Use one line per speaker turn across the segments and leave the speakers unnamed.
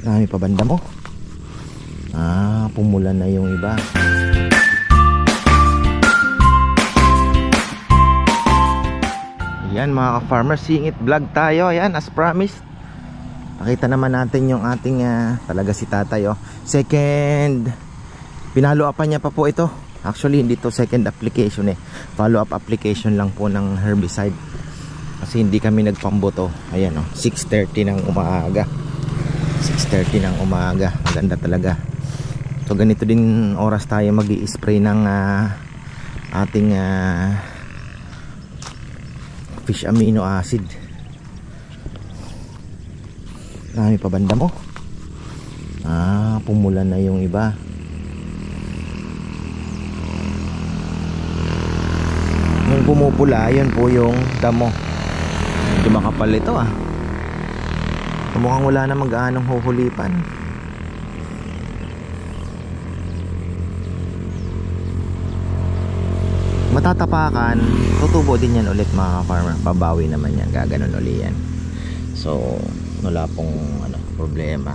Dami pa banda mo. Pumulan na yung iba. Ayan mga ka-farmer, singit vlog tayo. Ayan, as promised. Pakita naman natin yung ating talaga si tatay second pinalo upan niya pa po ito. Actually hindi to second application follow up application lang po ng herbicide kasi hindi kami nagpamboto. Ayan 6:30 ng umaga. 6:30 ng umaga. Maganda talaga. So ganito din oras tayo mag-i-spray ng ating fish amino acid. Dami pa banda mo. Pumulan na yung iba. Yung pumupula, yun po yung damo. Medyo makapal ito Mukhang wala na mag-aanong huhulipan. Matatapakan, tutubo din yan ulit mga farmer. Babawi naman yan, gaganon ulit yan. So wala pong problema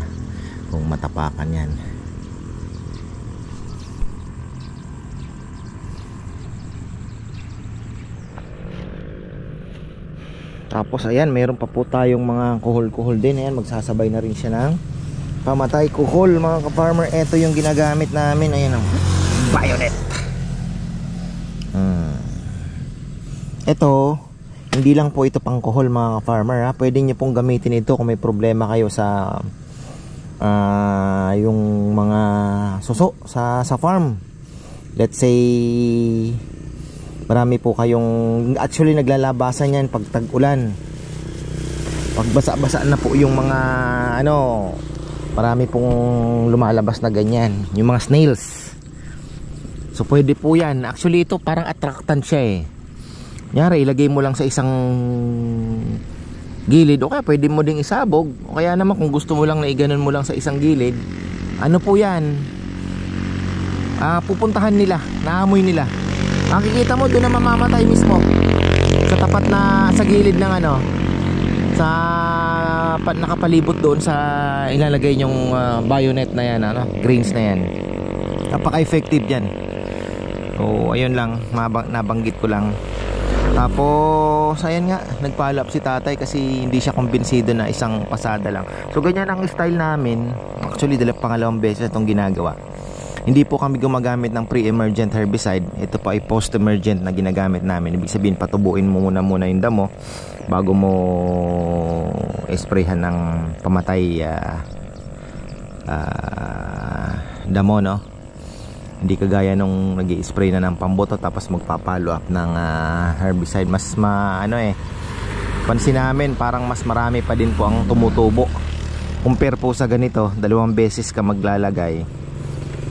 kung matapakan yan. Tapos ayan, meron pa po tayong mga kuhol-kuhol din. Ayan, magsasabay na rin siya ng pamatay kuhol mga ka-farmer. Ito yung ginagamit namin. Ayan bayonet. Ito hindi lang po ito pang kuhol mga farmer Pwede nyo pong gamitin ito kung may problema kayo sa yung mga suso sa farm. Let's say marami po kayong actually naglalabasan yan pag tag-ulan. Pag basa-basa na po yung mga marami pong lumalabas na ganyan, yung mga snails. So pwede po yan. Actually ito parang attractant siya Nyari, ilagay mo lang sa isang gilid o kaya pwede mo ding isabog o kaya naman kung gusto mo lang na iganon mo lang sa isang gilid. Ano po yan, pupuntahan nila, naamoy nila. Makikita mo doon na mamamatay mismo sa tapat na sa gilid ng sa nakapalibot doon sa ilalagay yung bayonet na yan, greens na yan. Napaka-effective yan. So ayun lang, nabanggit ko lang. Tapos ayan nga, nag-follow up si tatay kasi hindi siya kumbinsido na isang pasada lang. So ganyan ang style namin. Actually pangalawang beses itong ginagawa. Hindi po kami gumagamit ng pre-emergent herbicide. Ito po ay post-emergent na ginagamit namin. Ibig sabihin patubuin mo muna yung damo bago mo sprayhan ng pamatay damo Hindi kagaya nung nag-i-spray na ng pamboto tapos magpa-follow up ng herbicide. Mas pansin namin parang mas marami pa din po ang tumutubo compare po sa ganito, 2 beses ka maglalagay.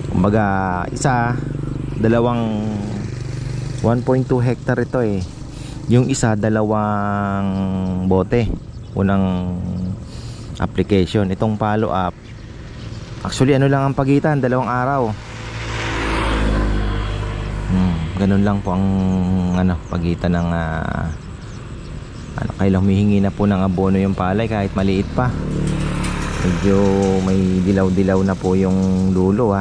Kumbaga dalawang 1.2 hectare ito yung isa 2 bote unang application. Itong follow up actually lang ang pagitan, 2 araw. Ganun lang po ang pagitan ng kailang humihingi na po ng abono yung palay kahit maliit pa. Medyo may dilaw-dilaw na po yung dulo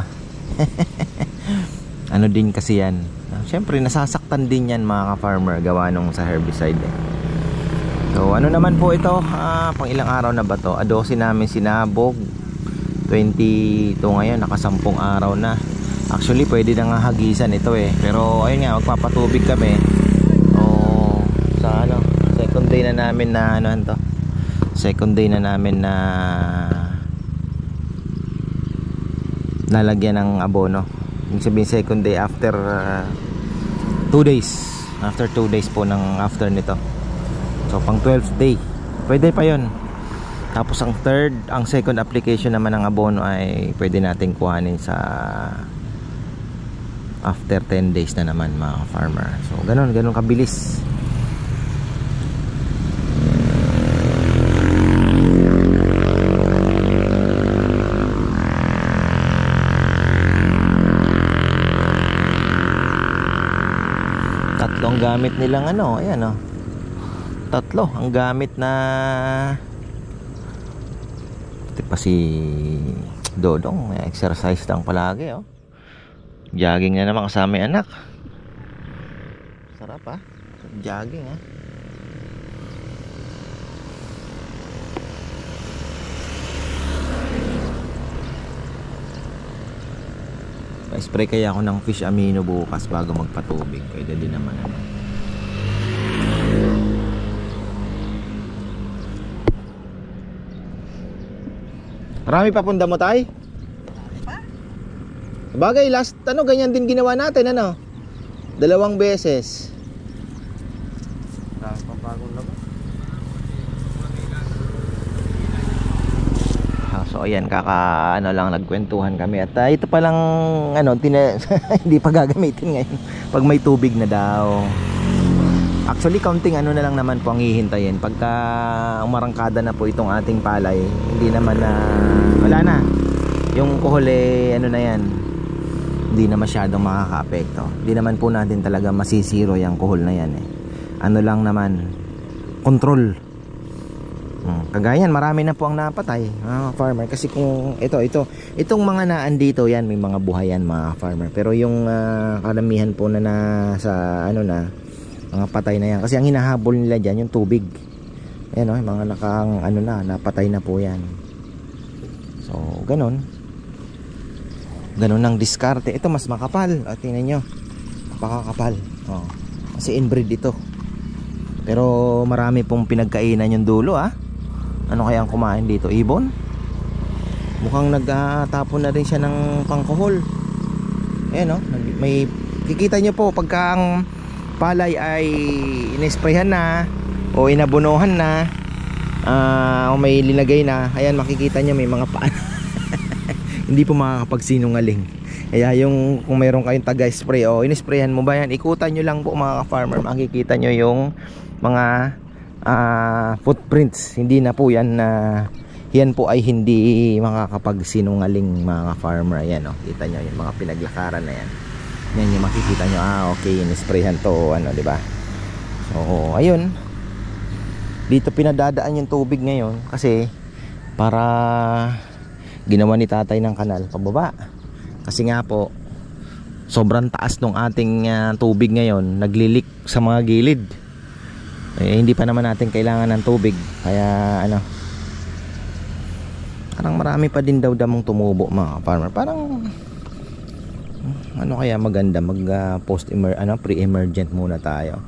din kasi yan. Siyempre nasasaktan din yan mga ka-farmer gawa nung sa herbicide So naman po ito, pang ilang araw na ba to? 12 namin sinabog, 22 ngayon, naka 10 araw na. Actually pwede na nga hagisan ito pero ayun nga, magpapatubig kami sa second day na namin na second day na namin na lalagyan ng abono. Ibig sabihin second day after 2 days. After 2 days po ng after nito. So pang 12th day pwede pa yun. Tapos ang second application naman ng abono ay pwede natin kuhanin sa after 10 days na naman mga farmer. So ganun kabilis. Tatlong gamit nilang ayan tatlo ang gamit na Pati pa si Dodong, may exercise lang palagi, oh. Jogging na naman kasama yung anak. Sarap, ah. Jogging, ah. Pa-spray kaya ako ng fish amino bukas bago magpatubig. Pwede din naman, ano. Marami pa punda mo, tay? Bagay, last ano, ganyan din ginawa natin, ano? 2 beses. Bagong labas. So ayan, ano lang, nagkwentuhan kami. At ito palang ano, hindi pa gagamitin ngayon pag may tubig na daw. Actually, counting ano na lang naman po ang hihintayin. Pagka umarangkada na po itong ating palay, hindi naman na wala na. Yung kuhol ano na yan, hindi na masyadong makaka-apekto. Hindi naman po natin talaga masisiro yung kuhol na yan, eh. Ano lang naman, control. Kagayan, marami na po ang napatay, mga farmer. Kasi kung itong mga naan dito, yan, may mga buhayan, mga farmer. Pero yung karamihan po na sa ano na, mga patay na yan. Kasi ang hinahabol nila dyan, yung tubig. Ayan, oh, mga napatay na po yan. So, ganun ang diskarte. Ito mas makapal. Tingnan nyo, napakakapal. Oh, kasi inbreed ito. Pero marami pong pinagkainan yung dulo, ah. Ano kaya ang kumain dito? Ibon? Mukhang nagtapon na rin siya ng pangkuhol. Ayan, oh, may kikita nyo po pagka ang palay ay inesprayhan na o inabunuhan na, o may linagay na. Ayan, makikita nyo may mga paan. Hindi po makakapagsinungaling. Kaya yung kung mayroon kayong taga-spray o inesprayan mo ba yan, ikutan nyo lang po, mga farmer. Makikita nyo yung mga footprints. Hindi na po yan yan po ay hindi makakapagsinungaling, mga farmer. Ayan, oh, kita nyo yung mga pinaglakaran na yan. Yan yung makikita nyo, okay, inesprayhan to, ano, diba? So, ayun, dito pinadadaan yung tubig ngayon kasi para ginawa ni tatay ng kanal pababa. Kasi nga po, sobrang taas ng ating tubig ngayon, naglilik sa mga gilid. Hindi pa naman natin kailangan ng tubig. Kaya ano, parang marami pa din daw damong tumubo, mga farmer. Parang ano kaya maganda, pre-emergent muna tayo.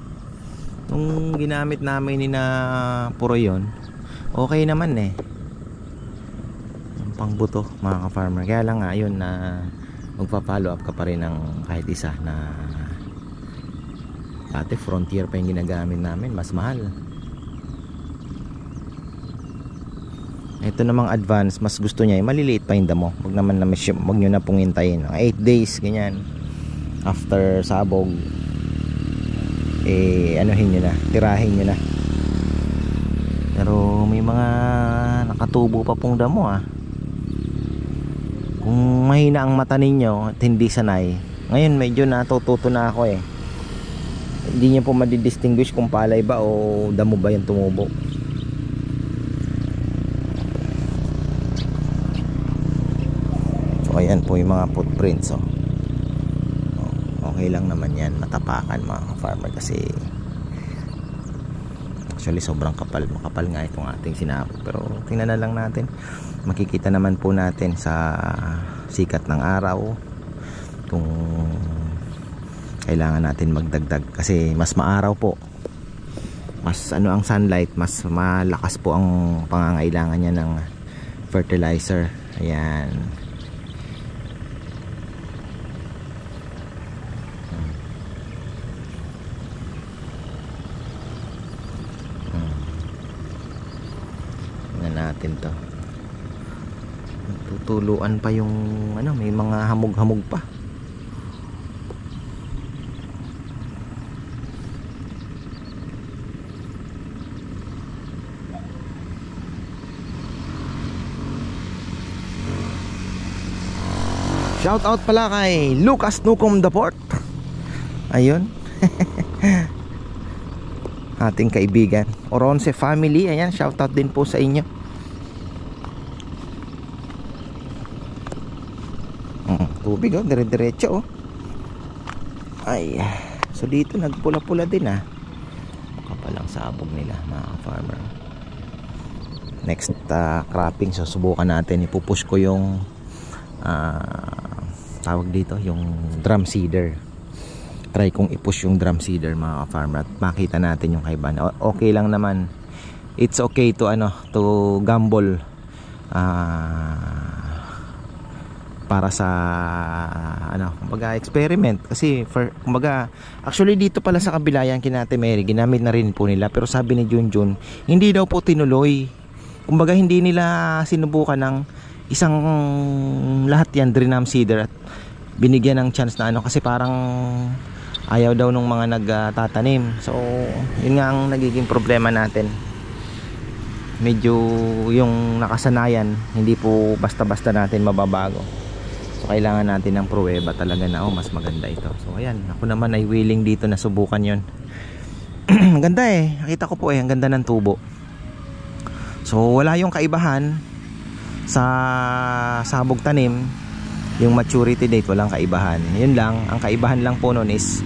Nung ginamit namin ni na puro yon, okay naman, eh. Pangbuto, mga ka-farmer. Kaya lang nga yun na magpa-follow up ka pa rin ng kahit isa na dati Frontier pa yung ginagamit namin, mas mahal. Ito namang Advance, mas gusto niya maliliit pa yung damo. Wag naman na wag nyo na pong hintayin 8 days ganyan after sabog, anuhin nyo na, tirahin nyo na. Pero may mga nakatubo pa pong damo, ah. Kung mahina ang mata ninyo at hindi sanay, ngayon medyo natututo na ako, eh. Hindi nyo po madidistinguish kung palay ba o damo ba yung tumubo. So ayan po yung mga footprints, oh. Okay lang naman yan, matapakan, mga farmer, kasi actually sobrang makapal nga itong ating sinabog. Pero tingnan na lang natin, makikita naman po natin sa sikat ng araw kung kailangan natin magdagdag, kasi mas maaraw po, mas ang sunlight, mas malakas po ang pangangailangan niya ng fertilizer. Ayan. Natin to, tutuluan pa yung may mga hamog-hamog pa. Shout out pala kay Lucas Nucom the Port. Ayun. Ating kaibigan Oronce family, ayan, shout out din po sa inyo. Tubig oh, dire-diretso oh. Ay, so dito nagpula-pula din ah. Kapalang sabog nila mga farmer. Next cropping, so subukan natin, ipupush ko yung tawag dito, yung drum seeder. Try kong ipush yung drum seeder mga farmer at makita natin yung kaibahan. Okay lang naman, it's okay to to gamble para sa kumbaga experiment, kasi kumbaga actually dito pala sa kabila yan kina Ate Mary ginamit na rin po nila, pero sabi ni Junjun hindi daw po tinuloy. Kumbaga hindi nila sinubukan ng isang lahat yan drum seeder at binigyan ng chance na kasi parang ayaw daw nung mga nagtatanim. So yun nga ang nagiging problema natin, medyo yung nakasanayan hindi po basta-basta natin mababago. So kailangan natin ng pruweba talaga na mas maganda ito. So ayan, ako naman ay willing dito na subukan yon. Ang ganda nakita ko po ang ganda ng tubo. So wala yung kaibahan sa sabog tanim, yung maturity date walang kaibahan. Yun lang, ang kaibahan lang po nun is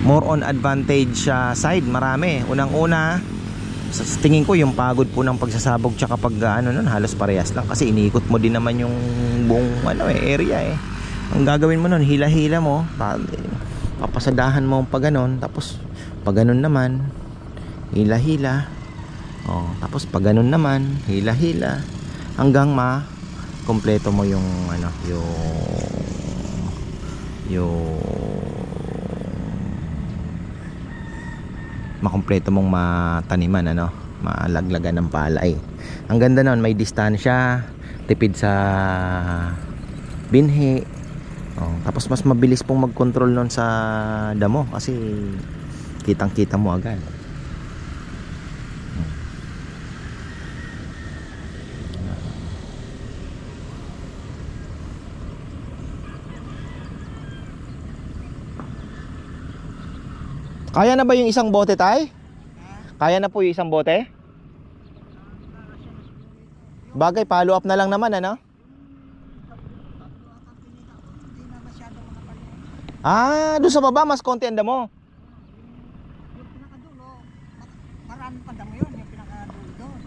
more on advantage side. Marami, unang-una sa tingin ko yung pagod po ng pagsasabog tsaka pag nun halos parehas lang, kasi iniikot mo din naman yung buong area Ang gagawin mo nun, hila-hila mo, papasadahan mo pa ganon, tapos pag ganon naman hila-hila, tapos pag ganon naman hila-hila hanggang kompleto mo yung makompleto mong mataniman, malaglagan ng palay. Ang ganda nun, may distansya, tipid sa binhi, tapos mas mabilis pong mag-control nun sa damo kasi kitang kita mo agad. Kaya na ba yung isang bote, tay? Kaya na po yung isang bote? Bagay, follow up na lang naman, doon sa baba mas konti ang damo.
Yung pinakadulo, marami pa damo yun, yung pinakadulo doon.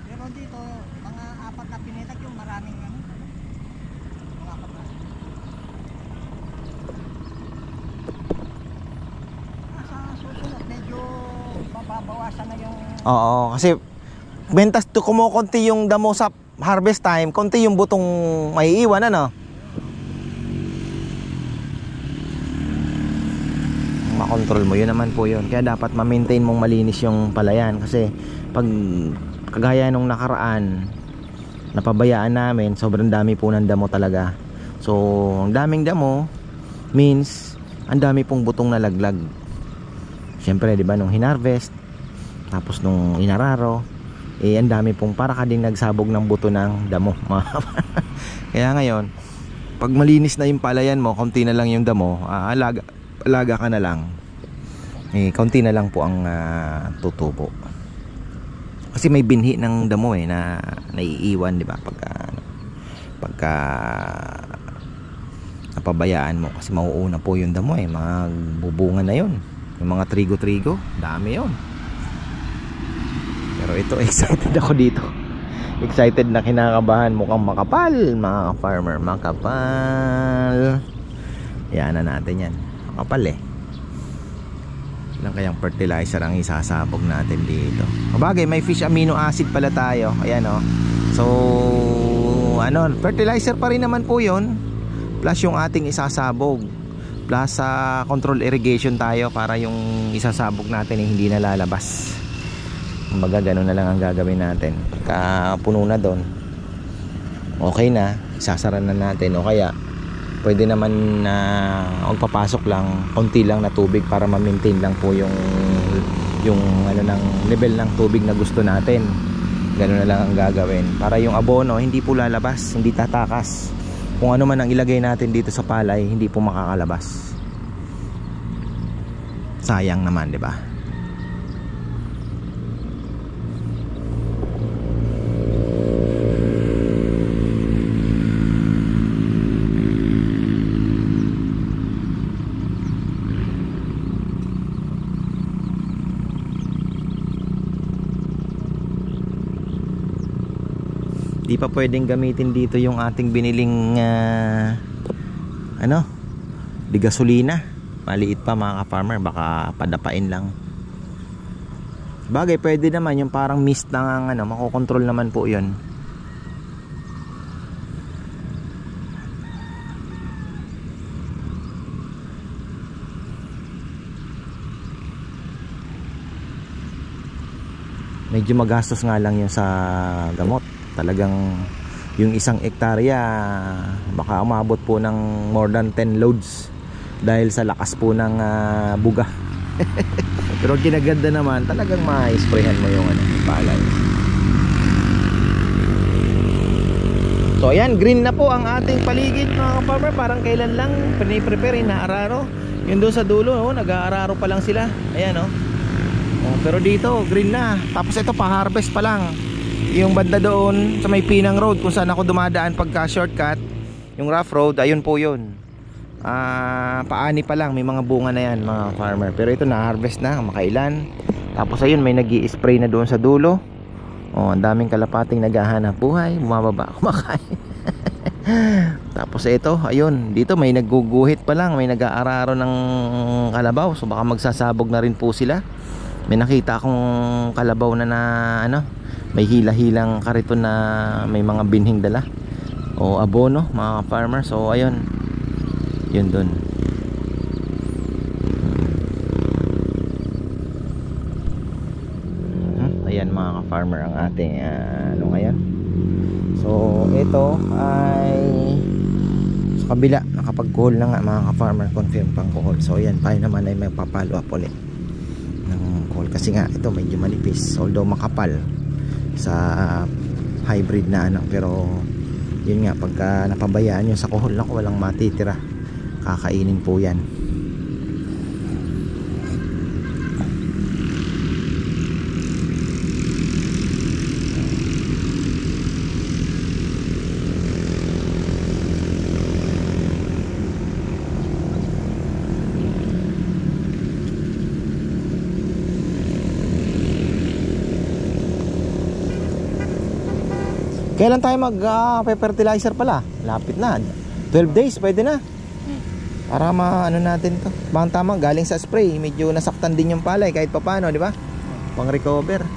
Pero dito, mga 4 na pinitak yung maraming mga kapatid. Susunod, medyo mababawasan na yung...
Oo, kasi mentas to kumukunti yung damo sa harvest time, konti yung butong maiiwan, makontrol mo, yun naman po yun. Kaya dapat ma-maintain mong malinis yung palayan, kasi pag kagaya nung nakaraan napabayaan namin, sobrang dami po ng damo talaga. So ang daming damo means ang dami pong butong nalaglag. Siyempre, di ba, nung hinarvest tapos nung inararo, ang dami pong para ka ding nagsabog ng buto ng damo. Kaya ngayon, pag malinis na yung palayan mo, konti na lang yung damo, alaga ka na lang, konti na lang po ang tutubo. Kasi may binhi ng damo na naiiwan, di ba, pagka napabayaan mo, kasi mauuna po yung damo, magbubunga na yun. Yung mga trigo-trigo, dami yun. Pero ito, excited ako dito. Excited na kinakabahan, mukhang makapal, mga farmer, makapal. Yan na natin yan, makapal Ilang kayang fertilizer ang isasabog natin dito. Kabagay, may fish amino acid pala tayo. Ayan So fertilizer pa rin naman po yun, plus yung ating isasabog, plus control irrigation tayo para yung isasabog natin hindi na lalabas. Kumbaga ganun na lang ang gagawin natin. Pagka puno na doon, okay na, isasara na natin. O kaya pwede naman na magpapasok lang konti lang na tubig para ma-maintain lang po yung ng level ng tubig na gusto natin. Ganun na lang ang gagawin para yung abono hindi po lalabas, hindi tatakas. Kung ano man ang ilagay natin dito sa palay, hindi po makakalabas. Sayang naman, di ba? Di pa pwedeng gamitin dito yung ating biniling di gasolina. Maliit pa mga ka-farmer, baka padapain lang. Bagay pwede naman yung parang mist na makokontrol naman po yun. Medyo magastos nga lang yun sa gamot. Talagang yung 1 hektarya baka umabot po ng more than 10 loads dahil sa lakas po ng buga. Pero kinaganda naman, talagang ma-sprayhan mo yung palay. So ayan, green na po ang ating paligid mga ka-farmer. Parang kailan lang piniprepare na araro. Yun doon sa dulo, nag-aararo pa lang sila. Ayan pero dito green na. Tapos ito pa-harvest pa lang. Yung banda doon sa may Pinang Road kung saan ako dumadaan pagka shortcut, yung rough road, ayun po yun. Paani pa lang, may mga bunga na yan mga farmer. Pero ito na-harvest na, makailan. Tapos ayun, may nag-i-spray na doon sa dulo. Ang daming kalapating naghahanap buhay, bumababa, kumakain. Tapos ito, ayun, dito may nagguguhit pa lang, may nag-aararo ng kalabaw. So baka magsasabog na rin po sila. May nakita akong kalabaw na may hila-hilang kariton na may mga binhing dala o abono mga farmer. So ayun, yun dun. Ayan mga farmer ang ating ngayon. So ito ay sa kabila, nakapag-call na nga mga farmer, confirm pang call. So ayan, tayo naman ay may papalo up ulit ng call kasi nga ito medyo manipis, although makapal sa hybrid na pero yun nga, pagka napabayaan yun sa kuhol lang, walang matitira, kakainin po yan. Kailan tayo mag-fertilizer pala? Lapit na. 12 days, pwede na. Para natin to. Bang tama, galing sa spray, medyo nasaktan din yung palay kahit papaano, di ba? Pang recover.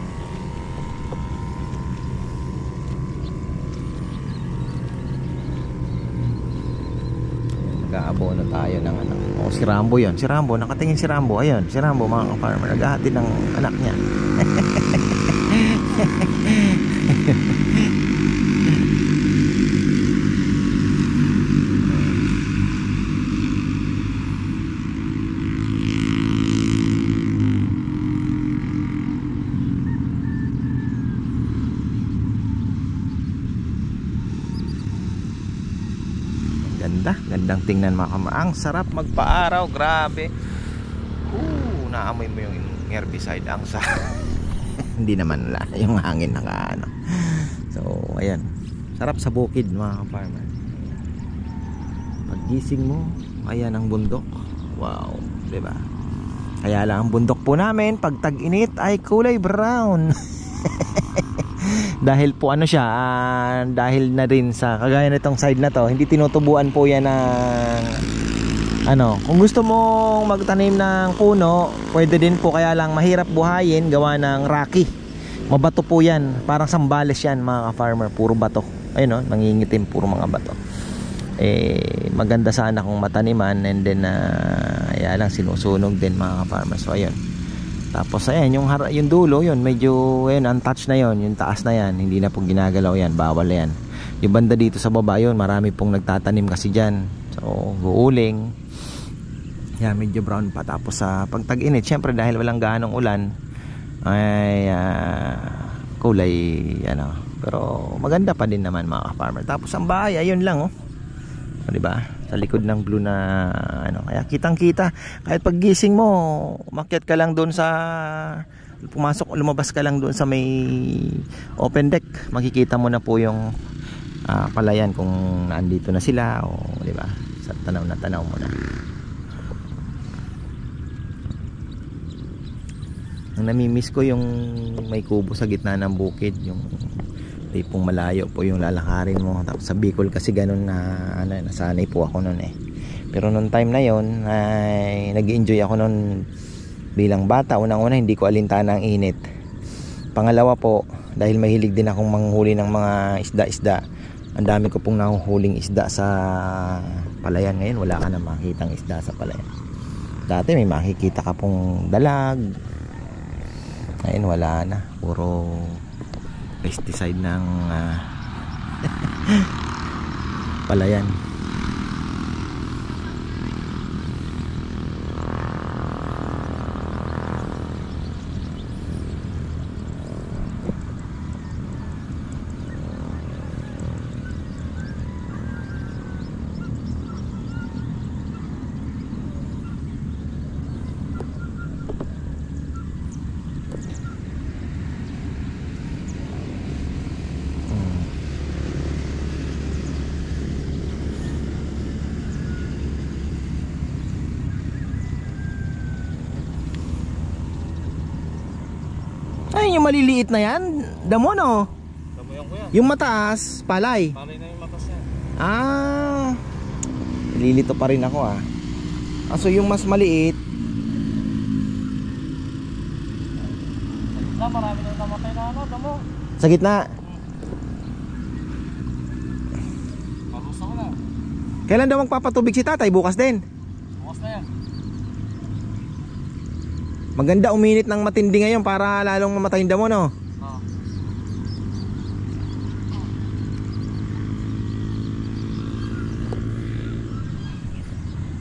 Nag-aabono tayo ng si Rambo yun. Si Rambo, nakatingin si Rambo. Ayun, si Rambo mga farmer, naghahatid ng anak niya. Gandang tingnan mga farmer. Ang sarap magpa-araw, grabe. Naamoy mo yung herbicide, ang sarap. Hindi naman yung hangin So ayan, sarap sa bukid mga farmer. Paggising mo, ayan ang bundok. Wow, diba? Kaya lang ang bundok po namin pag tag-init ay kulay brown. Dahil po siya, dahil na rin sa kagaya nitong side na to, hindi tinutubuan po yan ng kung gusto mong magtanim ng puno, pwede din po, kaya lang mahirap buhayin, gawa ng rocky. Mabato po yan, parang sambales yan mga ka-farmer, puro bato. Ayun nangingitim, puro mga bato. Maganda sana kung mataniman, and then kaya lang sinusunog din mga ka-farmer. So ayun. Tapos ayan, yung dulo, yun medyo untouched na yun, yung taas na yan, hindi na po ginagalaw yan, bawal yan. Yung banda dito sa baba yun, marami pong nagtatanim kasi dyan. So guuling. Yan, medyo brown pa. Tapos sa pag tag-init, syempre dahil walang gaanong ulan, ay kulay pero maganda pa din naman mga farmer. Tapos ang bahay, ayun lang diba? Sa likod ng blue na kaya kitang-kita. Kahit paggising mo, umakyat ka lang doon lumabas ka lang doon sa may open deck, makikita mo na po yung palayan kung naandito na sila diba? Sa tanaw na tanaw mo na. Ang namimiss ko yung may kubo sa gitna ng bukid, yung Di pong malayo po yung lalakarin mo. Tapos sa Bicol kasi ganun na nasanay po ako noon eh. Pero noong time na yon ay nag-enjoy ako noon bilang bata. Unang-una hindi ko alintana ang init. Pangalawa po, dahil mahilig din akong manghuli ng mga isda-isda. Ang dami ko pong nahuhuling isda sa palayan. Ngayon wala ka na makikitang isda sa palayan. Dati may makikita ka pong dalag. Ngayon wala na. Puro pesticide ng palayan. Ay, yung maliliit na yan, damo no?
Damo yan kuya.
Yung mataas, palay.
Palay na yung matas yan.
Ah, nalilito pa rin ako ah. So yung mas maliit,
Na marami na namatay na ano, damo.
sa gitna.
Parusa ko na.
Kailan daw magpapatubig si tatay? Bukas din.
Bukas na yan.
Maganda uminit ng matindi ngayon para lalong mamatay yung damo no?
Oo.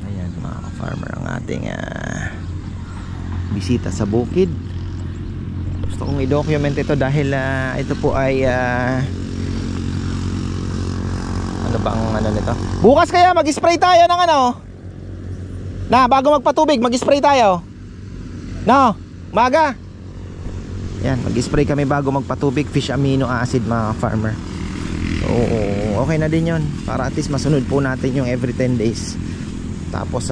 Ayan mga ka-farmer ang ating bisita sa bukid. Gusto kong i-document ito dahil ito po ay ano ba ang ano nito? Bukas kaya mag-spray tayo ng ano? Na bago magpatubig mag-spray tayo. No, maga. Yan, mag-spray kami bago magpatubig, fish amino acid mga farmer. So, okay na din 'yon para at least masunod po natin yung every 10 days. Tapos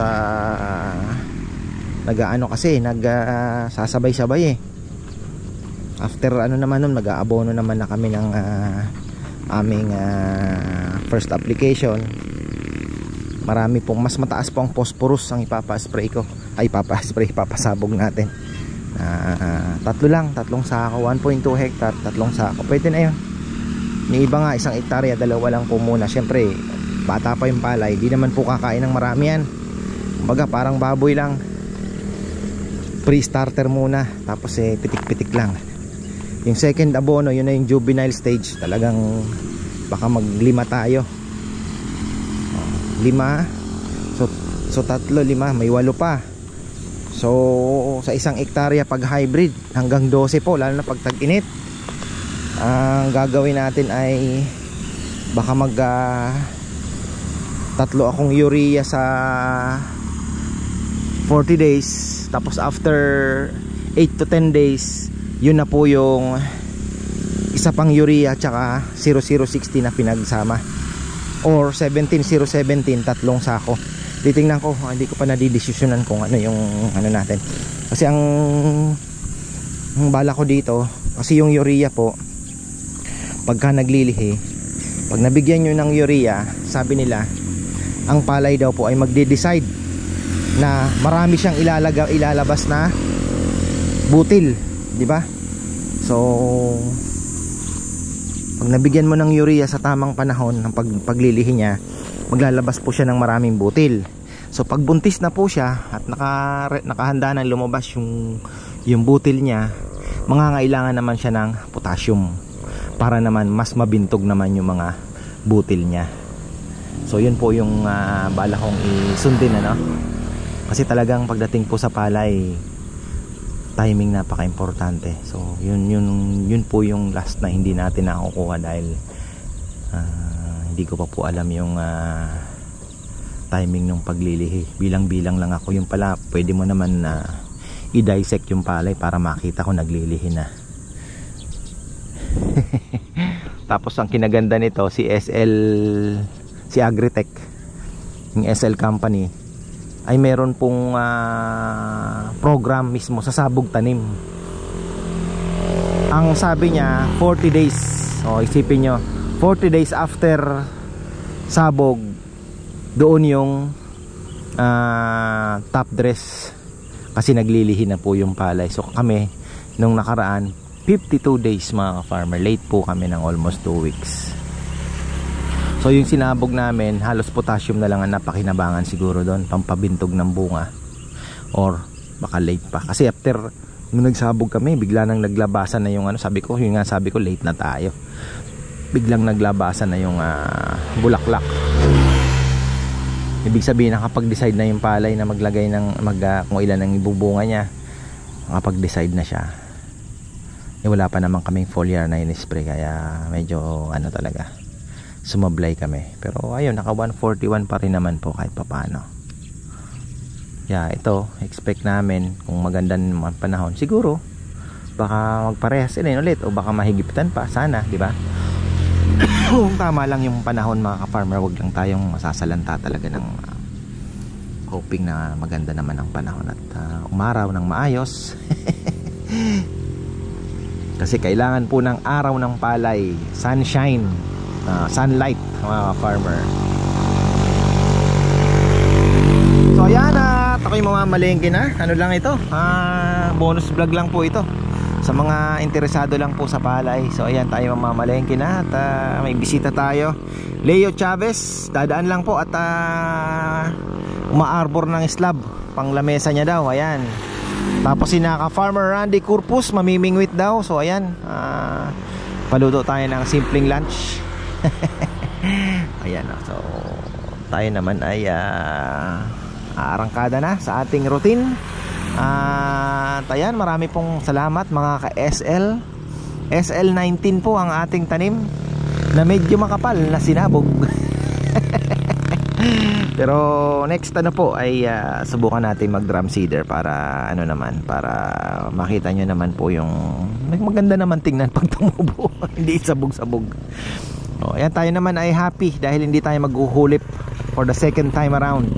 nag-aano kasi, sasabay-sabay eh. After ano naman nun, mag-aabono naman na kami ng aming first application. Marami pong mas mataas po ang phosphorus ang ipapa-spray ko. Ay papasabog natin. Tatlong sako, 1.2 hectare, 3 sako. Pwede na 'yon. Yung iba nga 1 hektarya, 2 lang po muna. Syempre, bata pa yung palay, di naman po kakain ng marami yan. Kumbaga parang baboy lang. Pre-starter muna, tapos pitik-pitik lang. Yung second abono, yun na yung juvenile stage. Talagang baka mag-5 tayo. 5. So 3, 5, may 8 pa. So sa 1 hektarya pag hybrid hanggang 12 po, lalo na pag tag-init. Ang gagawin natin ay baka mag 3 akong urea sa 40 days. Tapos after 8 to 10 days, yun na po yung isa pang urea tsaka 0060 na pinagsama, or 17017, 3 sako. Titingnan ko, hindi ko pa nadidesisyonan kung ano yung ano natin. Kasi ang bala ko dito, kasi yung urea po, pagka naglilihi, pag nabigyan nyo ng urea, sabi nila, ang palay daw po ay magde-decide na marami siyang ilalabas na butil, di ba? So pag nabigyan mo ng urea sa tamang panahon ng paglilihi niya, maglalabas po siya ng maraming butil. So pag buntis na po siya at nakahanda nang lumabas yung butil niya, mangangailangan naman siya ng potassium para naman mas mabintog naman yung mga butil niya. So yun po yung bala kong isundin, ano? Kasi talagang pagdating po sa palay, timing napaka-importante. So yun po yung last na hindi natin nakukuha dahil hindi ko pa po alam yung timing ng paglilihi. Bilang-bilang lang ako. Yung pala, pwede mo naman i-dissect yung palay para makita ko naglilihi na. Tapos ang kinaganda nito, si Agritech, yung SL company, ay meron pong program mismo sa sabog tanim. ang sabi niya 40 days. O isipin nyo, 40 days after sabog, doon yung top dress, kasi naglilihi na po yung palay. So kami nung nakaraan 52 days mga ka-farmer, late po kami ng almost 2 weeks. So yung sinabog namin, halos potassium na lang ang napakinabangan siguro doon, pampabintog ng bunga, or baka late pa. Kasi after nung nagsabog kami, bigla nang naglabasan na yung ano, sabi ko late na tayo. Biglang naglabasan na yung bulaklak. Ibig sabihin nakapag-decide na yung palay na maglagay ng kung ilan ang ibubunga niya. Nakapag-decide na siya. Wala pa naman kaming foliar na in-spray, kaya medyo talaga sumablay kami. Pero ayun, naka 141 pa rin naman po kahit papano. Ito, expect namin kung maganda naman panahon, siguro baka magparehas din ulit o baka mahigipitan pa, sana, di ba? Kung tama lang yung panahon mga ka-farmer, wag lang tayong masasalanta talaga ng hoping na maganda naman ang panahon at umaraw ng maayos. Kasi kailangan po ng araw ng palay, sunshine, sunlight mga farmer. So ayan, ako'y mamamalengke na. Ano lang ito, bonus vlog lang po ito sa mga interesado lang po sa palay. So ayan, tayo mamamalengke na at may bisita tayo, Leo Chavez. Dadaan lang po at umaarbor ng slab, pang lamesa niya daw. Ayan. Tapos si Farmer Randy Corpus mamimingwit daw. So ayan, paluto tayo ng simpleng lunch. Ayan, so tayo naman ay aarangkada na sa ating routine. Ayan, marami pong salamat mga ka-SL. SL19 po ang ating tanim na medyo makapal na sinabog. Pero next po ay subukan natin mag drum seeder para para makita nyo naman po yung maganda naman tingnan pag tumubo. Hindi sabog-sabog. Ayan, tayo naman ay happy dahil hindi tayo maghuhulip for the second time around.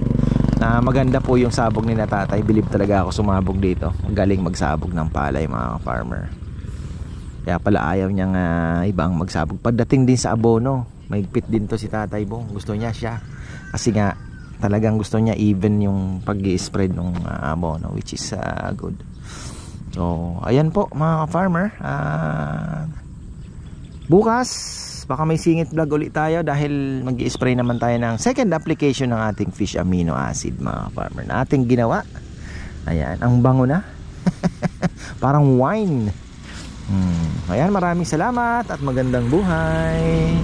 Maganda po yung sabog ni Tatay. Believe talaga ako sumabog dito. Galing magsabog ng palay mga farmer. Kaya pala ayaw niyang ibang magsabog. Pagdating din sa abono, mahigpit din to si Tatay Bong. Gusto niya siya. Kasi nga talagang gusto niya even yung pag-i-spread ng abono, which is good. So ayan po mga farmer. Bukas baka may singit vlog ulit tayo dahil mag-i-spray naman tayo ng second application ng ating fish amino acid mga farmer na ating ginawa. Ayan, ang bango na. Parang wine. Ayan, maraming salamat at magandang buhay.